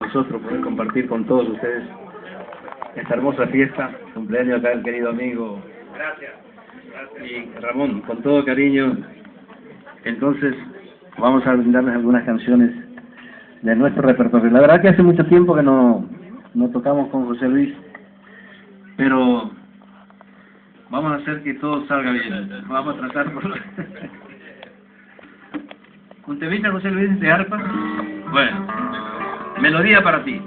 nosotros poder compartir con todos ustedes esta hermosa fiesta, cumpleaños acá del querido amigo. Gracias. Y Ramón, con todo cariño, entonces vamos a brindarles algunas canciones de nuestro repertorio. La verdad que hace mucho tiempo que no tocamos con José Luis, pero vamos a hacer que todo salga bien. Vamos a tratar por... ¿Un temita, José Luis, de arpa? Bueno, melodía para ti.